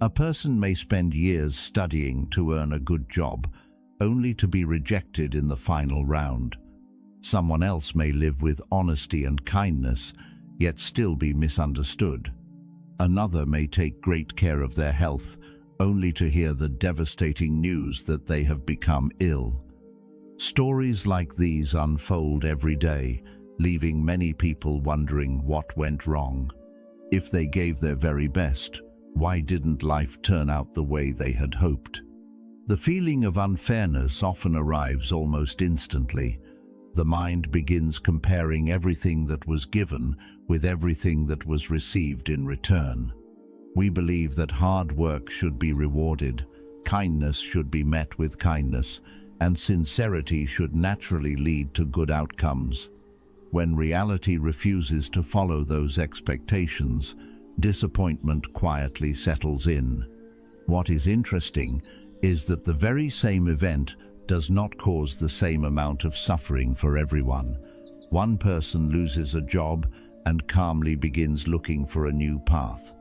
A person may spend years studying to earn a good job, only to be rejected in the final round. Someone else may live with honesty and kindness, yet still be misunderstood. Another may take great care of their health, only to hear the devastating news that they have become ill. Stories like these unfold every day, leaving many people wondering what went wrong. If they gave their very best, why didn't life turn out the way they had hoped? The feeling of unfairness often arrives almost instantly. The mind begins comparing everything that was given with everything that was received in return. We believe that hard work should be rewarded, kindness should be met with kindness, and sincerity should naturally lead to good outcomes. When reality refuses to follow those expectations, disappointment quietly settles in. What is interesting is that the very same event does not cause the same amount of suffering for everyone. One person loses a job and calmly begins looking for a new path.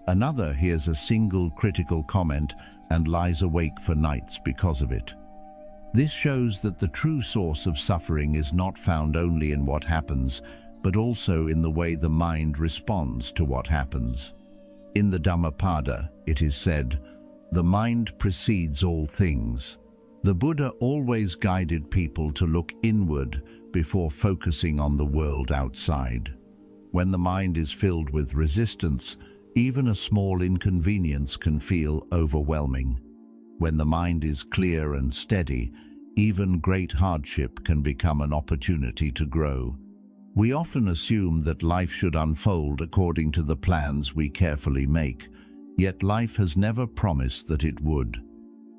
Another hears a single critical comment and lies awake for nights because of it. This shows that the true source of suffering is not found only in what happens, but also in the way the mind responds to what happens. In the Dhammapada, it is said, "The mind precedes all things." The Buddha always guided people to look inward before focusing on the world outside. When the mind is filled with resistance, even a small inconvenience can feel overwhelming. When the mind is clear and steady, even great hardship can become an opportunity to grow. We often assume that life should unfold according to the plans we carefully make, yet life has never promised that it would.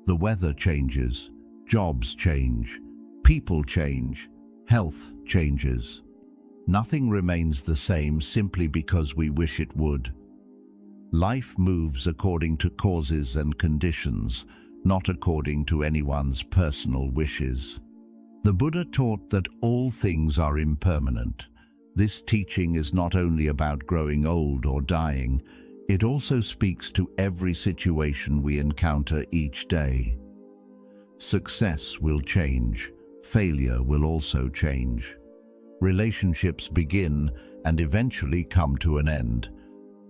The weather changes, jobs change, people change, health changes. Nothing remains the same simply because we wish it would. Life moves according to causes and conditions, not according to anyone's personal wishes. The Buddha taught that all things are impermanent. This teaching is not only about growing old or dying, it also speaks to every situation we encounter each day. Success will change, failure will also change. Relationships begin and eventually come to an end.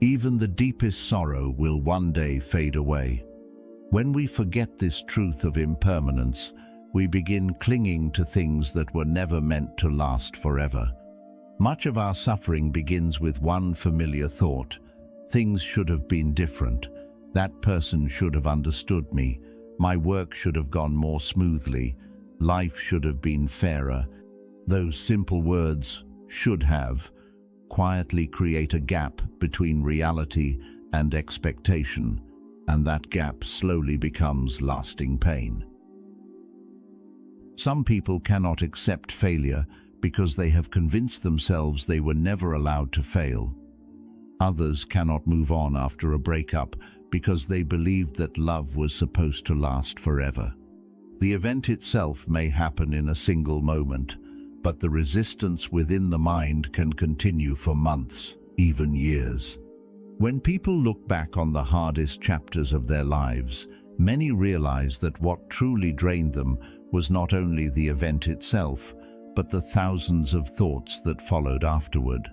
Even the deepest sorrow will one day fade away. When we forget this truth of impermanence, we begin clinging to things that were never meant to last forever. Much of our suffering begins with one familiar thought: things should have been different. That person should have understood me. My work should have gone more smoothly. Life should have been fairer. Those simple words, "should have," quietly create a gap between reality and expectation, and that gap slowly becomes lasting pain. Some people cannot accept failure because they have convinced themselves they were never allowed to fail. Others cannot move on after a breakup because they believed that love was supposed to last forever. The event itself may happen in a single moment, but the resistance within the mind can continue for months, even years. When people look back on the hardest chapters of their lives, many realize that what truly drained them was not only the event itself, but the thousands of thoughts that followed afterward.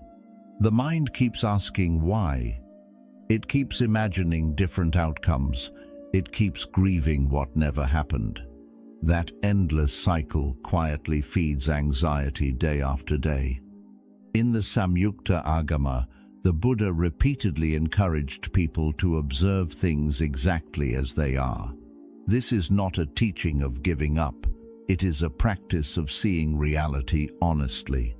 The mind keeps asking why. It keeps imagining different outcomes. It keeps grieving what never happened. That endless cycle quietly feeds anxiety day after day. In the Samyukta Agama, the Buddha repeatedly encouraged people to observe things exactly as they are. This is not a teaching of giving up. It is a practice of seeing reality honestly.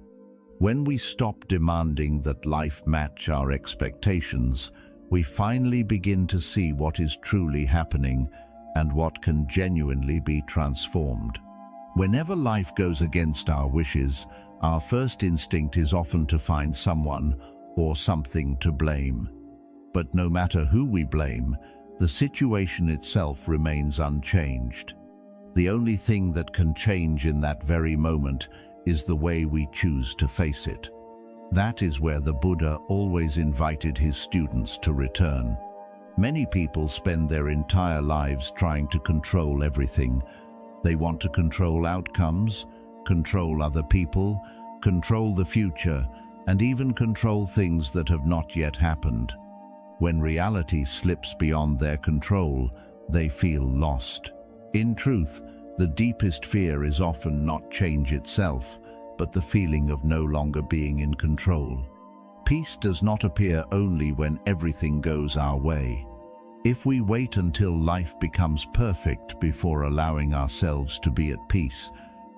When we stop demanding that life match our expectations, we finally begin to see what is truly happening and what can genuinely be transformed. Whenever life goes against our wishes, our first instinct is often to find someone or something to blame. But no matter who we blame, the situation itself remains unchanged. The only thing that can change in that very moment is the way we choose to face it. That is where the Buddha always invited his students to return. Many people spend their entire lives trying to control everything. They want to control outcomes, control other people, control the future, and even control things that have not yet happened. When reality slips beyond their control, they feel lost. In truth, the deepest fear is often not change itself, but the feeling of no longer being in control. Peace does not appear only when everything goes our way. If we wait until life becomes perfect before allowing ourselves to be at peace,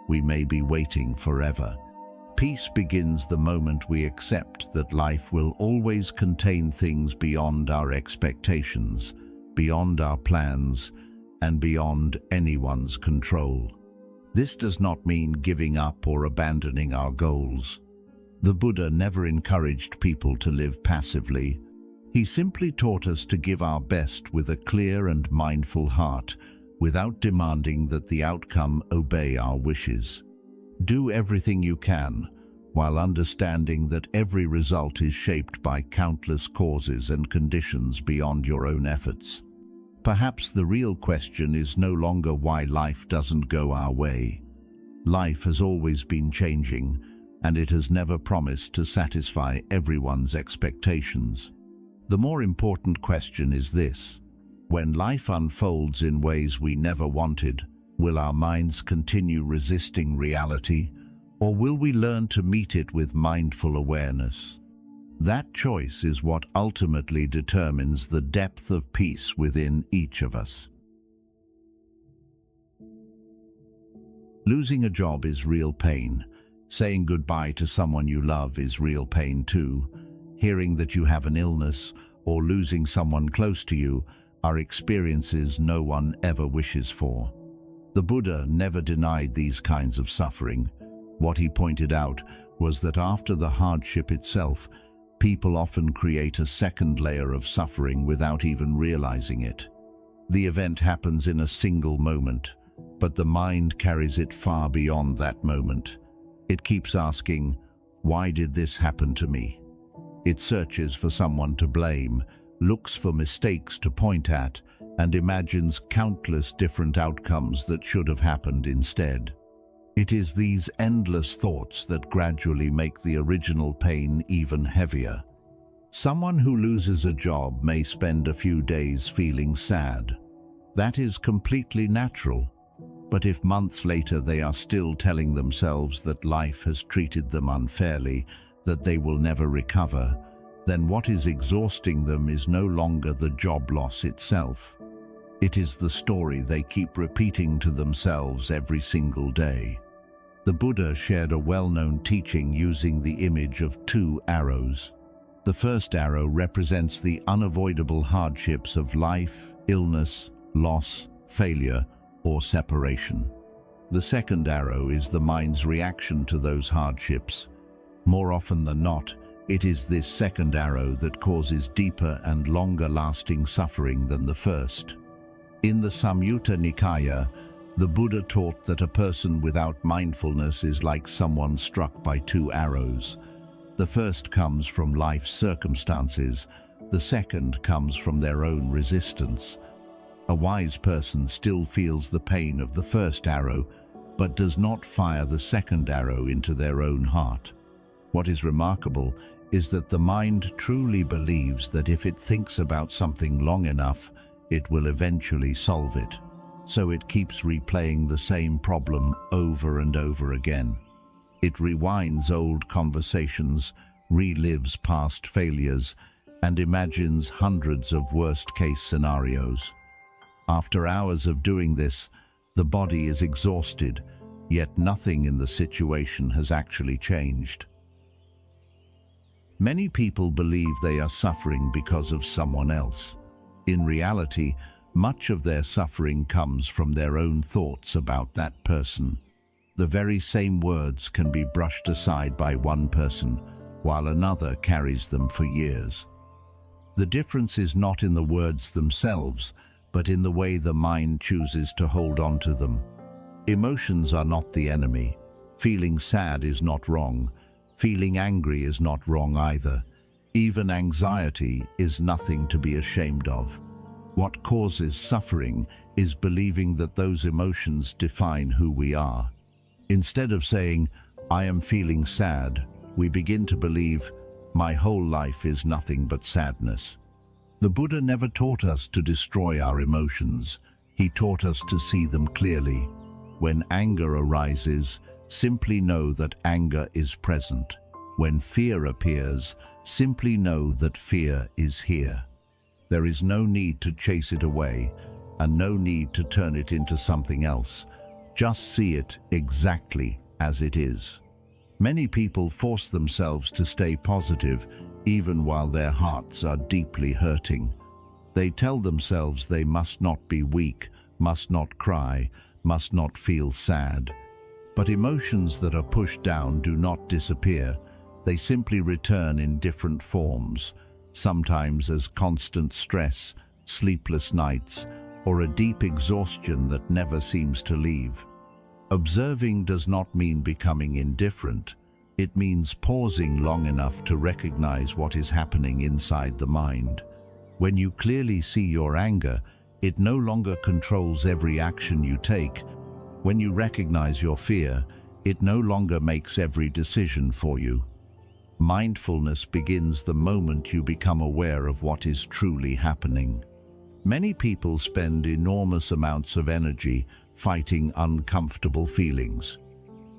we may be waiting forever. Peace begins the moment we accept that life will always contain things beyond our expectations, beyond our plans, and beyond anyone's control. This does not mean giving up or abandoning our goals. The Buddha never encouraged people to live passively. He simply taught us to give our best with a clear and mindful heart, without demanding that the outcome obey our wishes. Do everything you can, while understanding that every result is shaped by countless causes and conditions beyond your own efforts. Perhaps the real question is no longer why life doesn't go our way. Life has always been changing, and it has never promised to satisfy everyone's expectations. The more important question is this: when life unfolds in ways we never wanted, will our minds continue resisting reality, or will we learn to meet it with mindful awareness? That choice is what ultimately determines the depth of peace within each of us. Losing a job is real pain. Saying goodbye to someone you love is real pain too. Hearing that you have an illness or losing someone close to you are experiences no one ever wishes for. The Buddha never denied these kinds of suffering. What he pointed out was that after the hardship itself, people often create a second layer of suffering without even realizing it. The event happens in a single moment, but the mind carries it far beyond that moment. It keeps asking, "Why did this happen to me?" It searches for someone to blame, looks for mistakes to point at, and imagines countless different outcomes that should have happened instead. It is these endless thoughts that gradually make the original pain even heavier. Someone who loses a job may spend a few days feeling sad. That is completely natural. But if months later they are still telling themselves that life has treated them unfairly, that they will never recover, then what is exhausting them is no longer the job loss itself. It is the story they keep repeating to themselves every single day. The Buddha shared a well-known teaching using the image of two arrows. The first arrow represents the unavoidable hardships of life, illness, loss, failure, or separation. The second arrow is the mind's reaction to those hardships. More often than not, it is this second arrow that causes deeper and longer-lasting suffering than the first. In the Samyutta Nikaya, the Buddha taught that a person without mindfulness is like someone struck by two arrows. The first comes from life's circumstances, the second comes from their own resistance. A wise person still feels the pain of the first arrow, but does not fire the second arrow into their own heart. What is remarkable is that the mind truly believes that if it thinks about something long enough, it will eventually solve it. So it keeps replaying the same problem over and over again. It rewinds old conversations, relives past failures, and imagines hundreds of worst-case scenarios. After hours of doing this, the body is exhausted, yet nothing in the situation has actually changed. Many people believe they are suffering because of someone else. In reality, much of their suffering comes from their own thoughts about that person. The very same words can be brushed aside by one person, while another carries them for years. The difference is not in the words themselves, but in the way the mind chooses to hold on to them. Emotions are not the enemy. Feeling sad is not wrong. Feeling angry is not wrong either. Even anxiety is nothing to be ashamed of. What causes suffering is believing that those emotions define who we are. Instead of saying, "I am feeling sad," we begin to believe, "My whole life is nothing but sadness." The Buddha never taught us to destroy our emotions. He taught us to see them clearly. When anger arises, simply know that anger is present. When fear appears, simply know that fear is here. There is no need to chase it away, and no need to turn it into something else. Just see it exactly as it is. Many people force themselves to stay positive even while their hearts are deeply hurting. They tell themselves they must not be weak, must not cry, must not feel sad. But emotions that are pushed down do not disappear. They simply return in different forms, sometimes as constant stress, sleepless nights, or a deep exhaustion that never seems to leave. Observing does not mean becoming indifferent. It means pausing long enough to recognize what is happening inside the mind. When you clearly see your anger, it no longer controls every action you take. When you recognize your fear, it no longer makes every decision for you. Mindfulness begins the moment you become aware of what is truly happening. Many people spend enormous amounts of energy fighting uncomfortable feelings.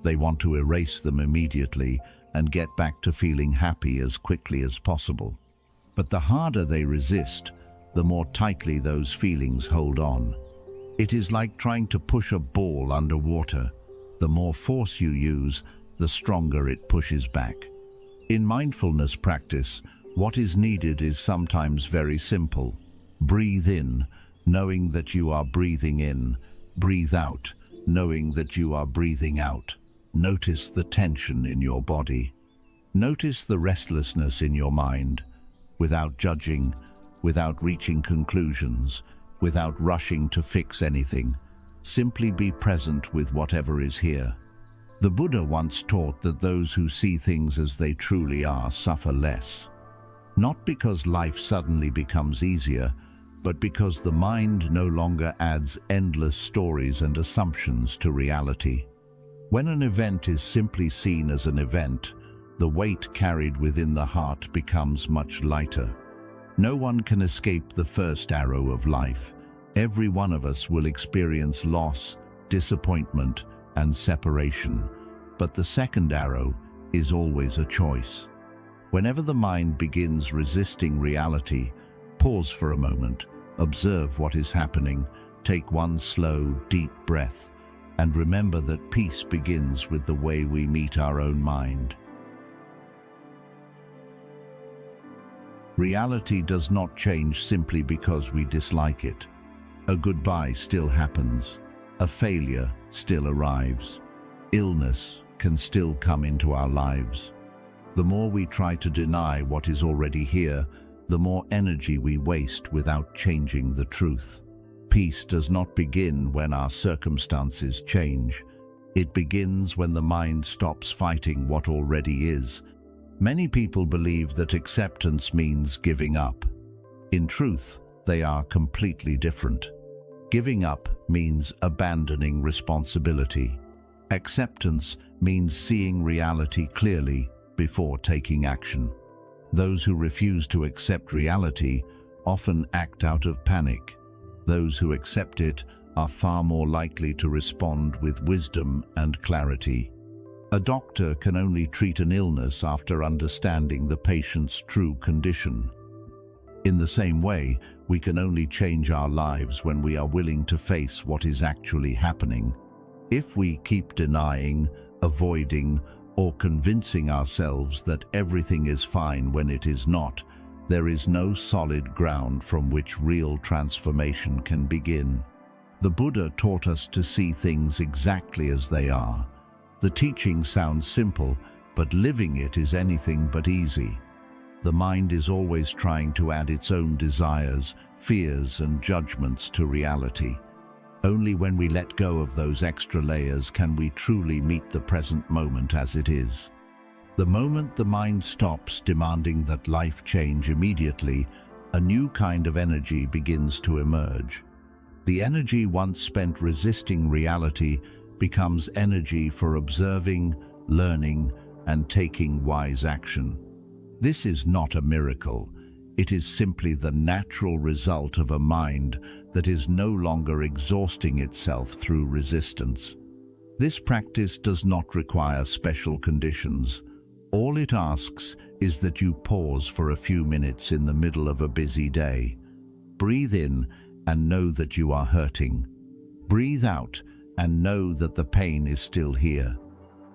They want to erase them immediately and get back to feeling happy as quickly as possible. But the harder they resist, the more tightly those feelings hold on. It is like trying to push a ball underwater. The more force you use, the stronger it pushes back. In mindfulness practice, what is needed is sometimes very simple. Breathe in, knowing that you are breathing in. Breathe out, knowing that you are breathing out. Notice the tension in your body. Notice the restlessness in your mind. Without judging, without reaching conclusions, without rushing to fix anything, simply be present with whatever is here. The Buddha once taught that those who see things as they truly are suffer less. Not because life suddenly becomes easier, but because the mind no longer adds endless stories and assumptions to reality. When an event is simply seen as an event, the weight carried within the heart becomes much lighter. No one can escape the first arrow of life. Every one of us will experience loss, disappointment, and separation. But the second arrow is always a choice. Whenever the mind begins resisting reality, pause for a moment, observe what is happening, take one slow, deep breath, and remember that peace begins with the way we meet our own mind. Reality does not change simply because we dislike it. A goodbye still happens. A failure still arrives. Illness can still come into our lives. The more we try to deny what is already here, the more energy we waste without changing the truth. Peace does not begin when our circumstances change. It begins when the mind stops fighting what already is. Many people believe that acceptance means giving up. In truth, they are completely different. Giving up means abandoning responsibility. Acceptance means seeing reality clearly before taking action. Those who refuse to accept reality often act out of panic. Those who accept it are far more likely to respond with wisdom and clarity. A doctor can only treat an illness after understanding the patient's true condition. In the same way, we can only change our lives when we are willing to face what is actually happening. If we keep denying, avoiding, or convincing ourselves that everything is fine when it is not, there is no solid ground from which real transformation can begin. The Buddha taught us to see things exactly as they are. The teaching sounds simple, but living it is anything but easy. The mind is always trying to add its own desires, fears, and judgments to reality. Only when we let go of those extra layers can we truly meet the present moment as it is. The moment the mind stops demanding that life change immediately, a new kind of energy begins to emerge. The energy once spent resisting reality becomes energy for observing, learning, and taking wise action. This is not a miracle. It is simply the natural result of a mind that is no longer exhausting itself through resistance. This practice does not require special conditions. All it asks is that you pause for a few minutes in the middle of a busy day. Breathe in and know that you are hurting. Breathe out and know that the pain is still here.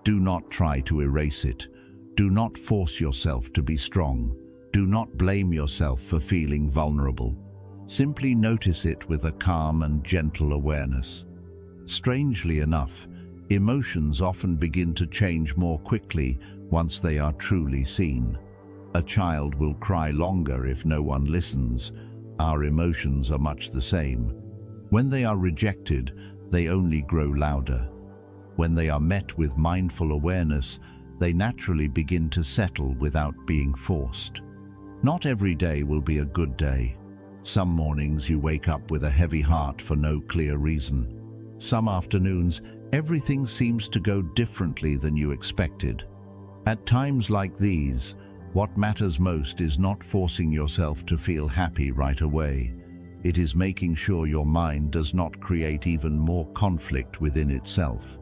Do not try to erase it. Do not force yourself to be strong. Do not blame yourself for feeling vulnerable. Simply notice it with a calm and gentle awareness. Strangely enough, emotions often begin to change more quickly once they are truly seen. A child will cry longer if no one listens. Our emotions are much the same. When they are rejected, they only grow louder. When they are met with mindful awareness, they naturally begin to settle without being forced. Not every day will be a good day. Some mornings you wake up with a heavy heart for no clear reason. Some afternoons, everything seems to go differently than you expected. At times like these, what matters most is not forcing yourself to feel happy right away. It is making sure your mind does not create even more conflict within itself.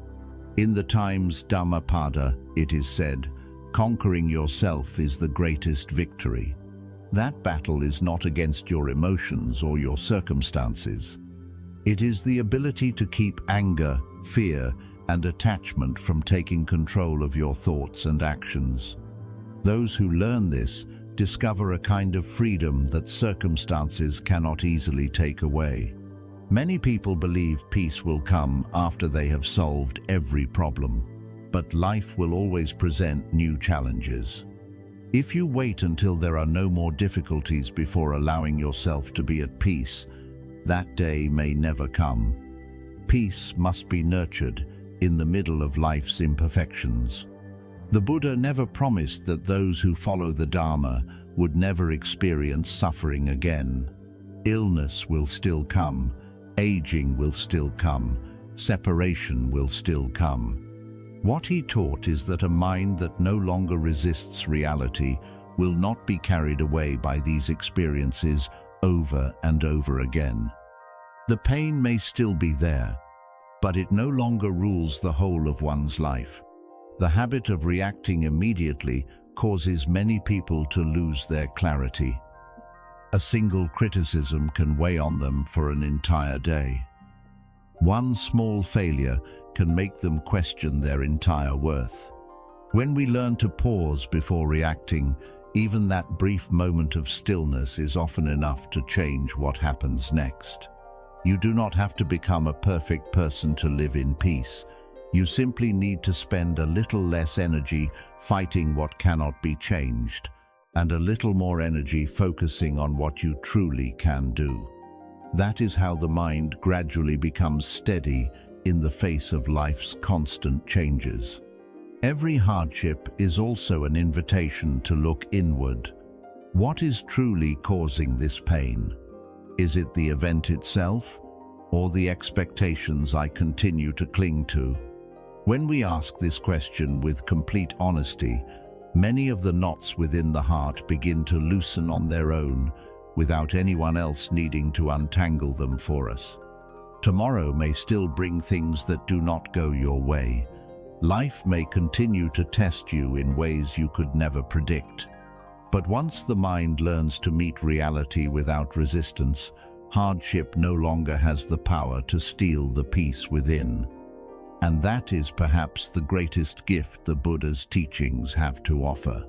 In the Times Dhammapada, it is said, "Conquering yourself is the greatest victory." That battle is not against your emotions or your circumstances. It is the ability to keep anger, fear, and attachment from taking control of your thoughts and actions. Those who learn this discover a kind of freedom that circumstances cannot easily take away. Many people believe peace will come after they have solved every problem, but life will always present new challenges. If you wait until there are no more difficulties before allowing yourself to be at peace, that day may never come. Peace must be nurtured in the middle of life's imperfections. The Buddha never promised that those who follow the Dharma would never experience suffering again. Illness will still come, aging will still come, separation will still come. What he taught is that a mind that no longer resists reality will not be carried away by these experiences over and over again. The pain may still be there, but it no longer rules the whole of one's life. The habit of reacting immediately causes many people to lose their clarity. A single criticism can weigh on them for an entire day. One small failure can make them question their entire worth. When we learn to pause before reacting, even that brief moment of stillness is often enough to change what happens next. You do not have to become a perfect person to live in peace. You simply need to spend a little less energy fighting what cannot be changed, and a little more energy focusing on what you truly can do. That is how the mind gradually becomes steady in the face of life's constant changes. Every hardship is also an invitation to look inward. What is truly causing this pain? Is it the event itself, or the expectations I continue to cling to? When we ask this question with complete honesty, many of the knots within the heart begin to loosen on their own, without anyone else needing to untangle them for us. Tomorrow may still bring things that do not go your way. Life may continue to test you in ways you could never predict. But once the mind learns to meet reality without resistance, hardship no longer has the power to steal the peace within. And that is perhaps the greatest gift the Buddha's teachings have to offer.